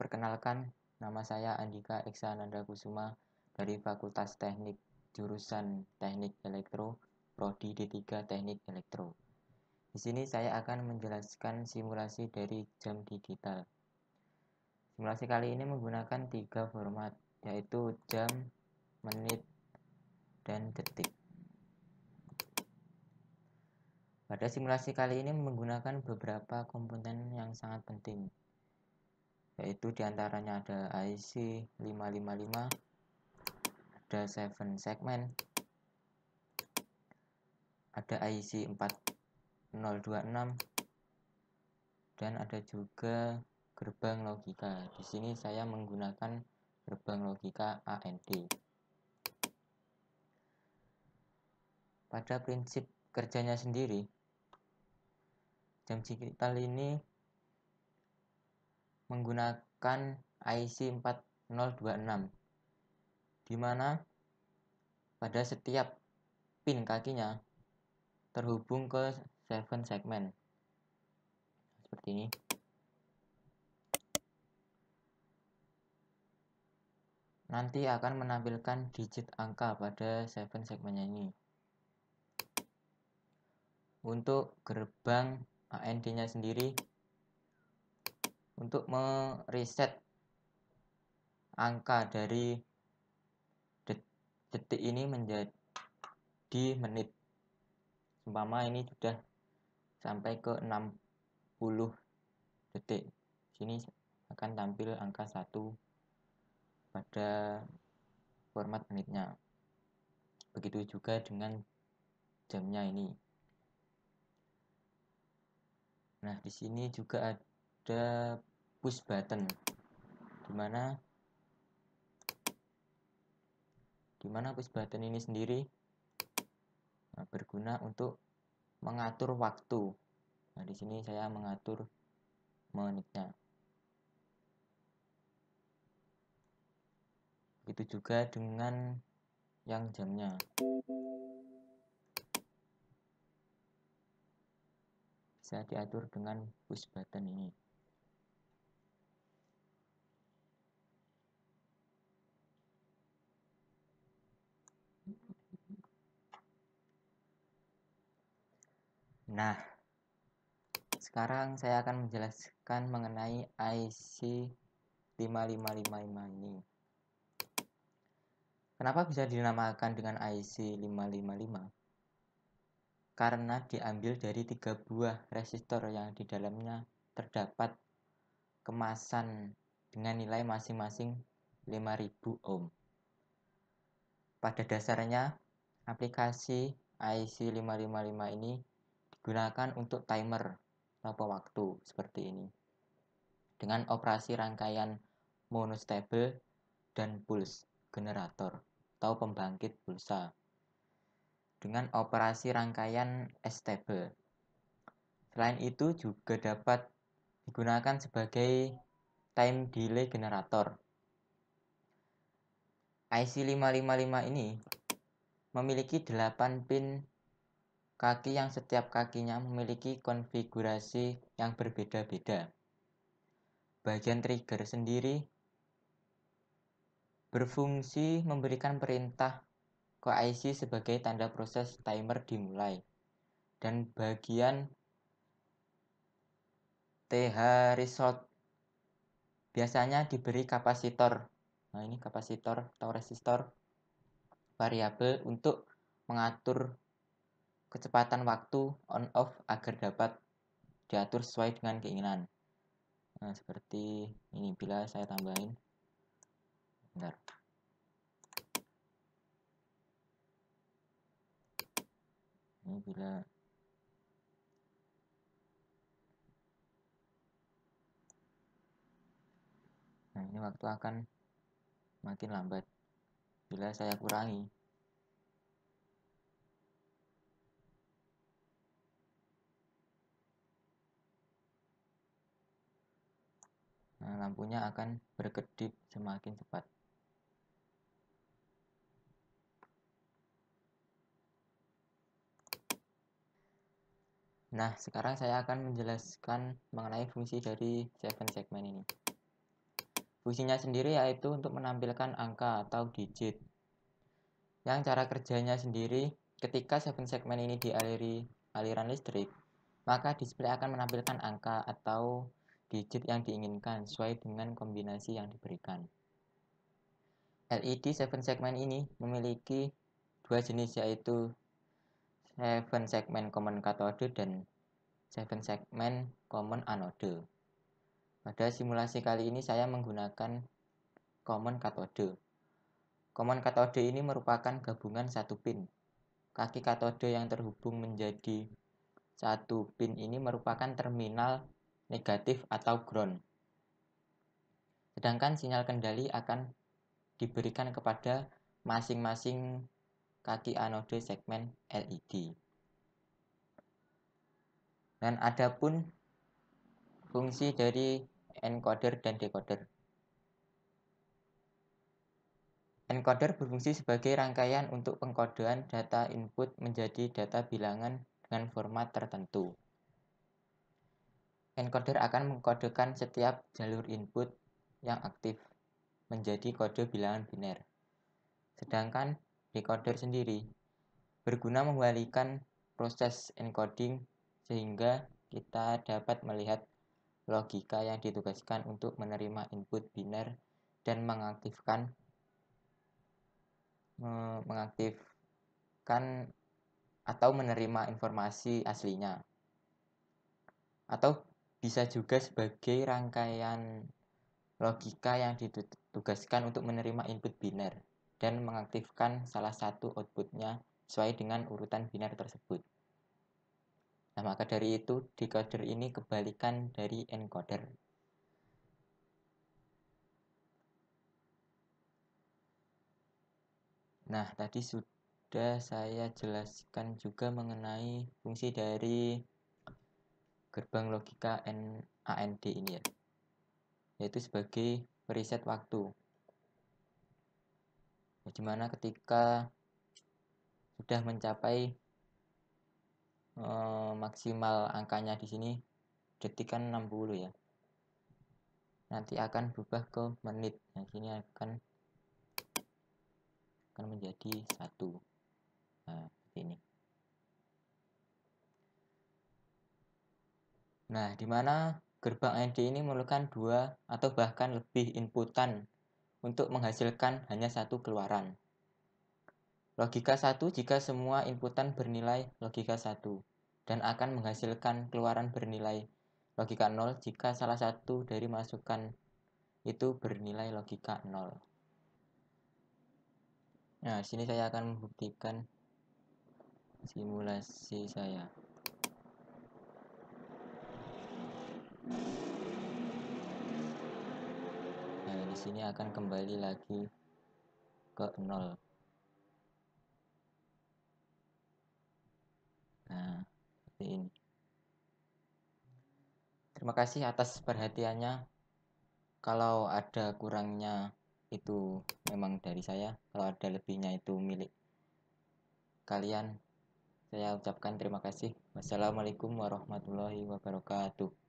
Perkenalkan, nama saya Andika Eksananda Kusuma dari Fakultas Teknik jurusan Teknik Elektro, Prodi D3 Teknik Elektro. Di sini saya akan menjelaskan simulasi dari jam digital. Simulasi kali ini menggunakan 3 format, yaitu jam, menit, dan detik. Pada simulasi kali ini menggunakan beberapa komponen yang sangat penting, yaitu diantaranya ada IC 555, ada 7 segment, ada IC 4026, dan ada juga gerbang logika. Di sini saya menggunakan gerbang logika AND. Pada prinsip kerjanya sendiri, jam digital ini menggunakan IC 4026, di mana pada setiap pin kakinya terhubung ke 7 segmen seperti ini. Nanti akan menampilkan digit angka pada 7 segmennya ini. Untuk gerbang AND-nya sendiri, untuk mereset angka dari detik ini menjadi menit. Umpama ini sudah sampai ke 60 detik. Sini akan tampil angka 1 pada format menitnya. Begitu juga dengan jamnya ini. Nah, di sini juga ada push button, dimana push button ini sendiri berguna untuk mengatur waktu. Nah, di sini saya mengatur menitnya. Begitu juga dengan yang jamnya. Bisa diatur dengan push button ini. Nah, sekarang saya akan menjelaskan mengenai IC 5555 ini. Kenapa bisa dinamakan dengan IC 555? Karena diambil dari 3 buah resistor yang di dalamnya terdapat kemasan dengan nilai masing-masing 5000 ohm. Pada dasarnya, aplikasi IC 555 ini digunakan untuk timer atau waktu seperti ini, dengan operasi rangkaian monostable dan pulse generator atau pembangkit pulsa, dengan operasi rangkaian stable. Selain itu juga dapat digunakan sebagai time delay generator. IC 555 ini memiliki 8 pin kaki yang setiap kakinya memiliki konfigurasi yang berbeda-beda. Bagian trigger sendiri berfungsi memberikan perintah ke IC sebagai tanda proses timer dimulai. Dan bagian TH result biasanya diberi kapasitor. Nah, ini kapasitor atau resistor variabel untuk mengatur kecepatan waktu on off agar dapat diatur sesuai dengan keinginan. Nah, seperti ini bila saya tambahin. Bentar. Ini bila Nah, ini waktu akan makin lambat bila saya kurangi. Nah, lampunya akan berkedip semakin cepat. Nah, sekarang saya akan menjelaskan mengenai fungsi dari 7 segmen ini. Fungsinya sendiri yaitu untuk menampilkan angka atau digit. Yang cara kerjanya sendiri, ketika 7 segmen ini dialiri aliran listrik, maka display akan menampilkan angka atau digit yang diinginkan sesuai dengan kombinasi yang diberikan. LED 7 segmen ini memiliki dua jenis, yaitu 7 segmen common cathode dan 7 segmen common anode. Pada simulasi kali ini saya menggunakan common cathode. Common cathode ini merupakan gabungan satu pin. Kaki katode yang terhubung menjadi satu pin ini merupakan terminal negatif atau ground. Sedangkan sinyal kendali akan diberikan kepada masing-masing kaki anode segmen LED. Dan adapun fungsi dari encoder dan decoder. Encoder berfungsi sebagai rangkaian untuk pengkodean data input menjadi data bilangan dengan format tertentu. Encoder akan mengkodekan setiap jalur input yang aktif menjadi kode bilangan biner. Sedangkan decoder sendiri berguna membalikan proses encoding sehingga kita dapat melihat logika yang ditugaskan untuk menerima input biner dan mengaktifkan atau menerima informasi aslinya. Atau bisa juga sebagai rangkaian logika yang ditugaskan untuk menerima input biner dan mengaktifkan salah satu outputnya sesuai dengan urutan biner tersebut. Nah, maka dari itu decoder ini kebalikan dari encoder. Nah, tadi sudah saya jelaskan juga mengenai fungsi dari gerbang logika AND ini ya, yaitu sebagai preset waktu. Bagaimana ketika sudah mencapai maksimal angkanya di sini detik kan 60 ya. Nanti akan berubah ke menit. Nah, sini akan menjadi 1. Nah, ini. Nah, di mana gerbang AND ini memerlukan 2 atau bahkan lebih inputan untuk menghasilkan hanya satu keluaran. Logika 1 jika semua inputan bernilai logika 1 dan akan menghasilkan keluaran bernilai logika 0 jika salah satu dari masukan itu bernilai logika 0. Nah, sini saya akan membuktikan simulasi saya. Nah, di sini akan kembali lagi ke 0. Nah, seperti ini. Terima kasih atas perhatiannya. Kalau ada kurangnya itu memang dari saya, kalau ada lebihnya itu milik kalian. Saya ucapkan terima kasih. Wassalamualaikum warahmatullahi wabarakatuh.